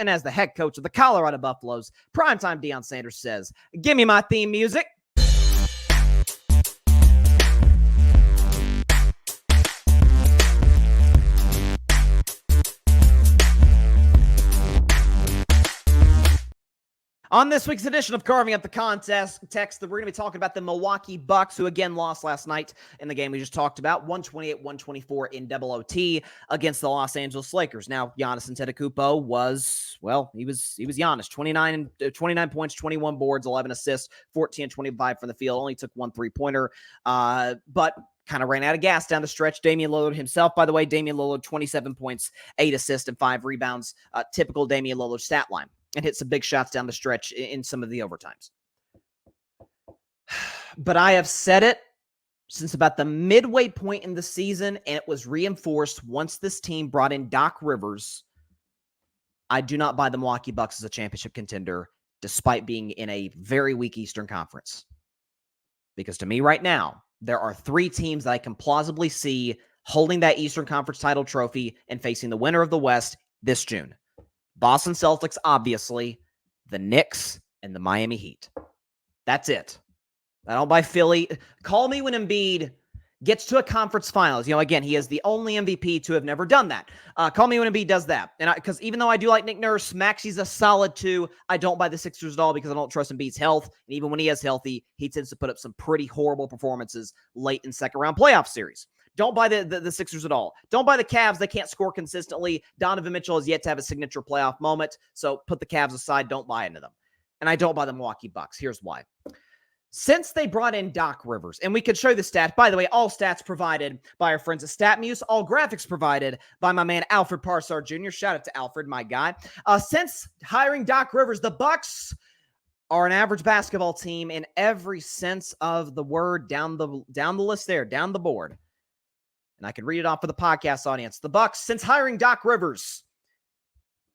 and as the head coach of the Colorado Buffaloes, primetime Deion Sanders says, "Give me my theme music." On this week's edition of Carving Up the Contest, we're going to be talking about the Milwaukee Bucks, who again lost last night in the game we just talked about, 128-124 in double OT against the Los Angeles Lakers. Now, Giannis Antetokounmpo was Giannis, 29 points, 21 boards, 11 assists, 14 and 25 from the field, only took 1 3-pointer, but kind of ran out of gas down the stretch. Damian Lillard himself, by the way, 27 points, 8 assists, and 5 rebounds, typical Damian Lillard stat line. And hit some big shots down the stretch in some of the overtimes. But I have said it since about the midway point in the season, and it was reinforced once this team brought in Doc Rivers. I do not buy the Milwaukee Bucks as a championship contender, despite being in a very weak Eastern Conference. Because to me right now, there are 3 teams that I can plausibly see holding that Eastern Conference title trophy and facing the winner of the West this June. Boston Celtics, obviously, the Knicks, and the Miami Heat. That's it. I don't buy Philly. Call me when Embiid gets to a conference finals. Again, he is the only MVP to have never done that. Call me when Embiid does that. And because even though I do like Nick Nurse, Maxey's a solid 2. I don't buy the Sixers at all because I don't trust Embiid's health. And even when he is healthy, he tends to put up some pretty horrible performances late in second-round playoff series. Don't buy the Sixers at all. Don't buy the Cavs. They can't score consistently. Donovan Mitchell has yet to have a signature playoff moment. So put the Cavs aside. Don't buy into them. And I don't buy the Milwaukee Bucks. Here's why. Since they brought in Doc Rivers, and we could show you the stats. By the way, all stats provided by our friends at StatMuse. All graphics provided by my man Alfred Parsar Jr. Shout out to Alfred, my guy. Since hiring Doc Rivers, the Bucks are an average basketball team in every sense of the word down the list there, down the board. And I can read it off for the podcast audience. The Bucks, since hiring Doc Rivers,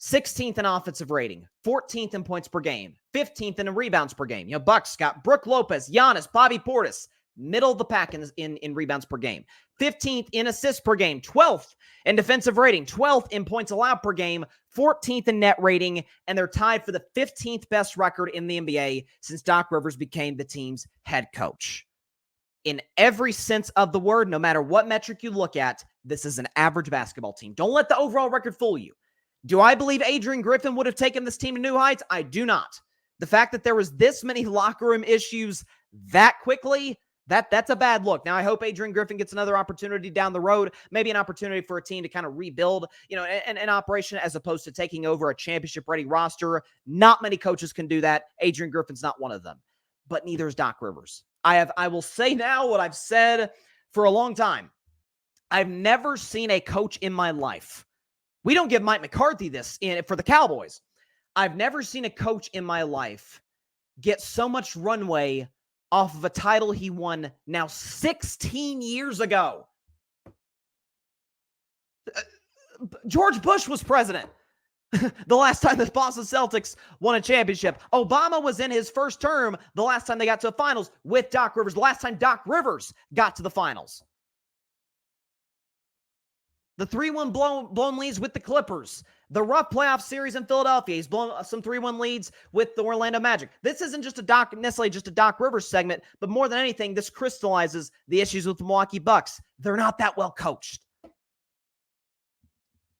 16th in offensive rating, 14th in points per game, 15th in rebounds per game. Bucks got Brook Lopez, Giannis, Bobby Portis, middle of the pack in rebounds per game, 15th in assists per game, 12th in defensive rating, 12th in points allowed per game, 14th in net rating, and they're tied for the 15th best record in the NBA since Doc Rivers became the team's head coach. In every sense of the word, no matter what metric you look at, this is an average basketball team. Don't let the overall record fool you. Do I believe Adrian Griffin would have taken this team to new heights? I do not. The fact that there was this many locker room issues that quickly, that's a bad look. Now, I hope Adrian Griffin gets another opportunity down the road, maybe an opportunity for a team to kind of rebuild, an operation as opposed to taking over a championship-ready roster. Not many coaches can do that. Adrian Griffin's not one of them, but neither is Doc Rivers. I will say now what I've said for a long time. I've never seen a coach in my life. We don't give Mike McCarthy this for the Cowboys. I've never seen a coach in my life get so much runway off of a title he won now 16 years ago. George Bush was president the last time the Boston Celtics won a championship. Obama was in his first term the last time they got to the finals with Doc Rivers. The last time Doc Rivers got to the finals. The 3-1 blown leads with the Clippers. The rough playoff series in Philadelphia. He's blown some 3-1 leads with the Orlando Magic. This isn't just necessarily just a Doc Rivers segment, but more than anything, this crystallizes the issues with the Milwaukee Bucks. They're not that well coached.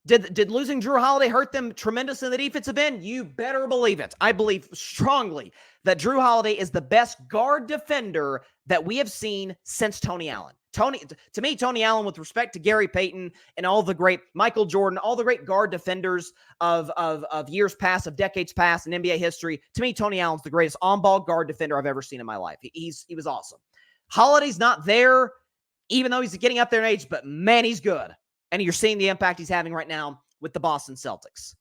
Did losing Drew Holiday hurt them tremendously in the defensive end? You better believe it. I believe strongly that Drew Holiday is the best guard defender that we have seen since Tony Allen. To me, Tony Allen, with respect to Gary Payton and all the great Michael Jordan, all the great guard defenders of years past, of decades past in NBA history, to me, Tony Allen's the greatest on-ball guard defender I've ever seen in my life. He was awesome. Holiday's not there, even though he's getting up there in age, but man, he's good. And you're seeing the impact he's having right now with the Boston Celtics.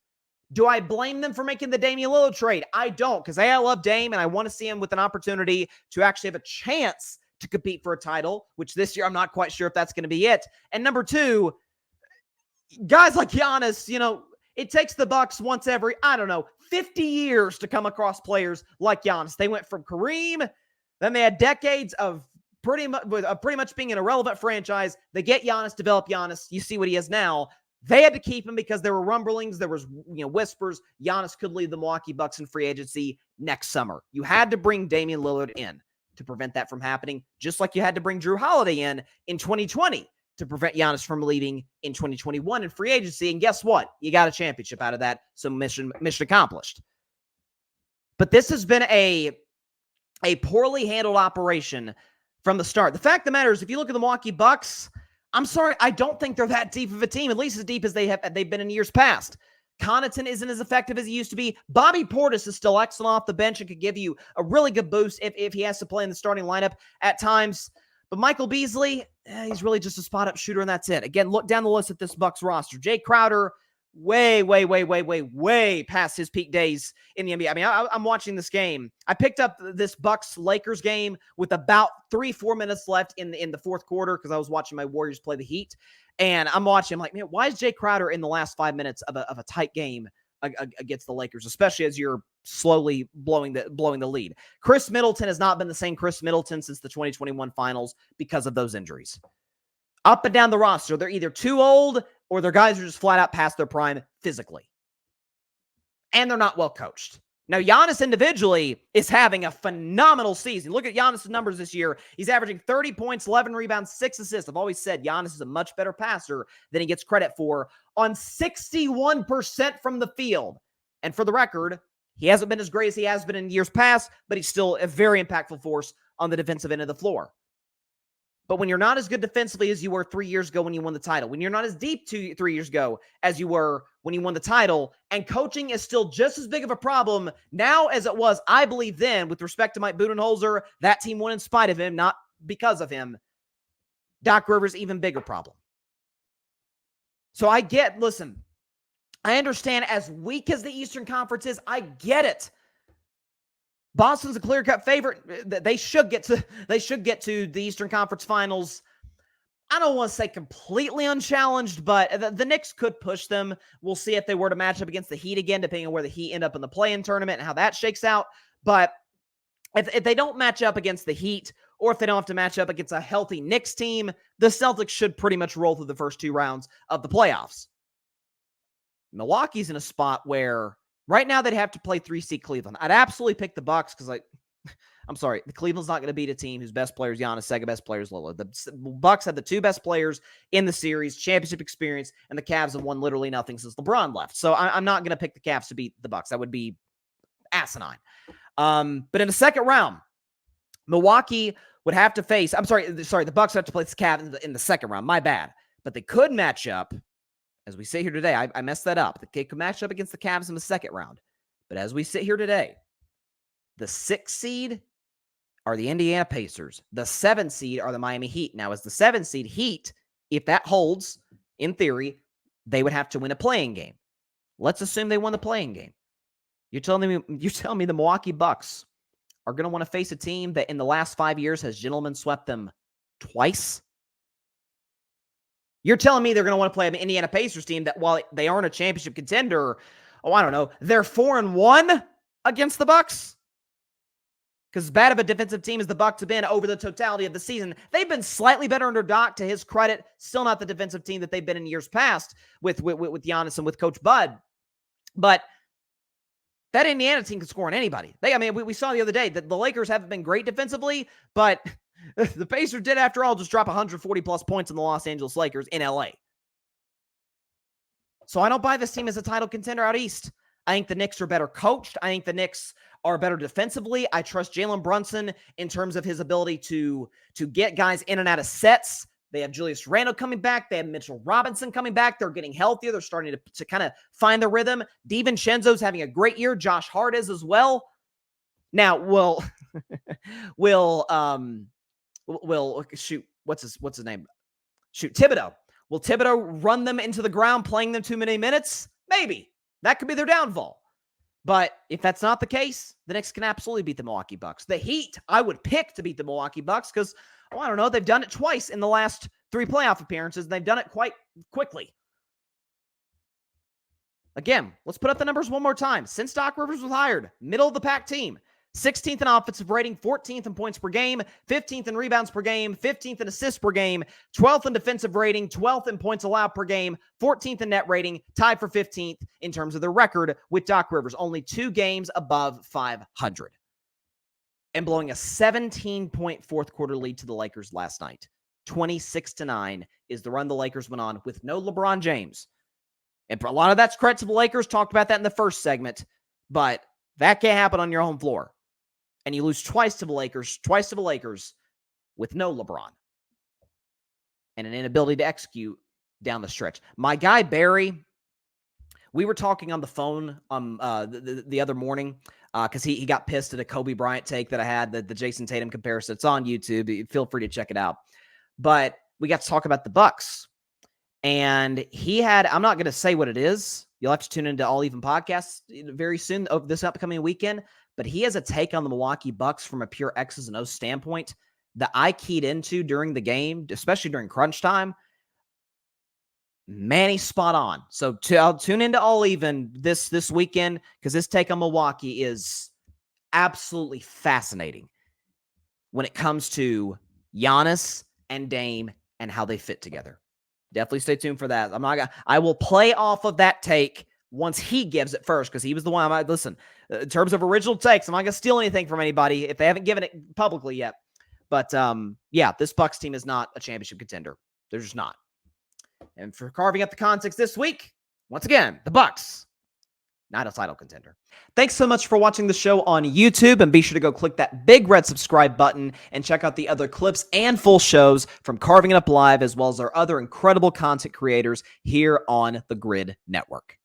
Do I blame them for making the Damian Lillard trade? I don't, because I love Dame, and I want to see him with an opportunity to actually have a chance to compete for a title, which this year I'm not quite sure if that's going to be it. And number 2, guys like Giannis, it takes the Bucks once every, 50 years to come across players like Giannis. They went from Kareem, then they had decades of pretty much being an irrelevant franchise. They get Giannis, develop Giannis. You see what he is now. They had to keep him because there were rumblings, there was whispers Giannis could leave the Milwaukee Bucks in free agency next summer. You had to bring Damian Lillard in to prevent that from happening, just like you had to bring Drew Holiday in 2020 to prevent Giannis from leaving in 2021 in free agency. And guess what? You got a championship out of that, so mission accomplished. But this has been a poorly handled operation from the start. The fact of the matter is, if you look at the Milwaukee Bucks, I'm sorry, I don't think they're that deep of a team, at least as deep as they've been in years past. Connaughton isn't as effective as he used to be. Bobby Portis is still excellent off the bench and could give you a really good boost if he has to play in the starting lineup at times. But Michael Beasley, he's really just a spot-up shooter, and that's it. Again, look down the list at this Bucks roster. Jay Crowder, way past his peak days in the NBA. I mean, I'm watching this game. I picked up this Bucks-Lakers game with about 3-4 minutes left in the fourth quarter because I was watching my Warriors play the Heat. And I'm watching, I'm like, man, why is Jay Crowder in the last 5 minutes of a tight game against the Lakers, especially as you're slowly blowing the lead? Chris Middleton has not been the same Chris Middleton since the 2021 finals because of those injuries. Up and down the roster, they're either too old or their guys are just flat out past their prime physically. And they're not well coached. Now, Giannis individually is having a phenomenal season. Look at Giannis' numbers this year. He's averaging 30 points, 11 rebounds, 6 assists. I've always said Giannis is a much better passer than he gets credit for on 61% from the field. And for the record, he hasn't been as great as he has been in years past, but he's still a very impactful force on the defensive end of the floor. But when you're not as good defensively as you were 3 years ago when you won the title, when you're not as deep 3 years ago as you were when you won the title, and coaching is still just as big of a problem now as it was, I believe, then, with respect to Mike Budenholzer, that team won in spite of him, not because of him. Doc Rivers, even bigger problem. So I understand as weak as the Eastern Conference is, I get it. Boston's a clear-cut favorite. They should get to the Eastern Conference Finals. I don't want to say completely unchallenged, but the Knicks could push them. We'll see if they were to match up against the Heat again, depending on where the Heat end up in the play-in tournament and how that shakes out. But if they don't match up against the Heat, or if they don't have to match up against a healthy Knicks team, the Celtics should pretty much roll through the first 2 rounds of the playoffs. Milwaukee's in a spot where right now they'd have to play 3-seed Cleveland. I'd absolutely pick the Bucks because I'm sorry, the Cleveland's not going to beat a team whose best player is Giannis, second best player is Lillard. The Bucks have the 2 best players in the series, championship experience, and the Cavs have won literally nothing since LeBron left. So I'm not going to pick the Cavs to beat the Bucks. That would be asinine. But in the second round, Milwaukee would have to face, the Bucks have to play the Cavs in the second round. My bad. But they could match up, as we sit here today. I messed that up. They could match up against the Cavs in the second round. But as we sit here today, the 6th seed are the Indiana Pacers. The 7th seed are the Miami Heat. Now, as the 7th seed, Heat, if that holds, in theory, they would have to win a play-in game. Let's assume they won the play-in game. You're telling me the Milwaukee Bucks are going to want to face a team that in the last 5 years has gentlemen swept them twice? You're telling me they're going to want to play an Indiana Pacers team that, while they aren't a championship contender, they're 4-1 against the Bucks? Because as bad of a defensive team as the Bucks have been over the totality of the season, they've been slightly better under Doc, to his credit. Still not the defensive team that they've been in years past with Giannis and with Coach Bud. But that Indiana team can score on anybody. We saw the other day that the Lakers haven't been great defensively, but the Pacers did, after all, just drop 140-plus points on the Los Angeles Lakers in L.A. So I don't buy this team as a title contender out east. I think the Knicks are better coached. I think the Knicks are better defensively. I trust Jalen Brunson in terms of his ability to get guys in and out of sets. They have Julius Randle coming back. They have Mitchell Robinson coming back. They're getting healthier. They're starting to kind of find the rhythm. DiVincenzo's having a great year. Josh Hart is as well. Now, will what's his name? Thibodeau. Will Thibodeau run them into the ground, playing them too many minutes? Maybe. That could be their downfall. But if that's not the case, the Knicks can absolutely beat the Milwaukee Bucks. The Heat, I would pick to beat the Milwaukee Bucks because, they've done it twice in the last 3 playoff appearances, and they've done it quite quickly. Again, let's put up the numbers one more time. Since Doc Rivers was hired, middle of the pack team. 16th in offensive rating, 14th in points per game, 15th in rebounds per game, 15th in assists per game, 12th in defensive rating, 12th in points allowed per game, 14th in net rating, tied for 15th in terms of their record with Doc Rivers, only 2 games above 500. And blowing a 17-point fourth quarter lead to the Lakers last night. 26-9 is the run the Lakers went on with no LeBron James. And for a lot of that's credit to the Lakers. Talked about that in the first segment. But that can't happen on your home floor. And you lose twice to the Lakers with no LeBron. And an inability to execute down the stretch. My guy, Barry, we were talking on the phone the other morning because he got pissed at a Kobe Bryant take that I had, the Jason Tatum comparison. It's on YouTube. Feel free to check it out. But we got to talk about the Bucks. And he had, I'm not going to say what it is. You'll have to tune into All Even Podcasts very soon, over this upcoming weekend. But he has a take on the Milwaukee Bucks from a pure X's and O's standpoint that I keyed into during the game, especially during crunch time. Man, he's spot on. So I'll tune into All Even this weekend because this take on Milwaukee is absolutely fascinating when it comes to Giannis and Dame and how they fit together. Definitely stay tuned for that. I will play off of that take once he gives it first because he was the one. Listen, in terms of original takes, I'm not going to steal anything from anybody if they haven't given it publicly yet. But yeah, this Bucks team is not a championship contender. They're just not. And for carving up the context this week, once again, the Bucks, not a title contender. Thanks so much for watching the show on YouTube, and be sure to go click that big red subscribe button and check out the other clips and full shows from Carving It Up Live, as well as our other incredible content creators here on the Grid Network.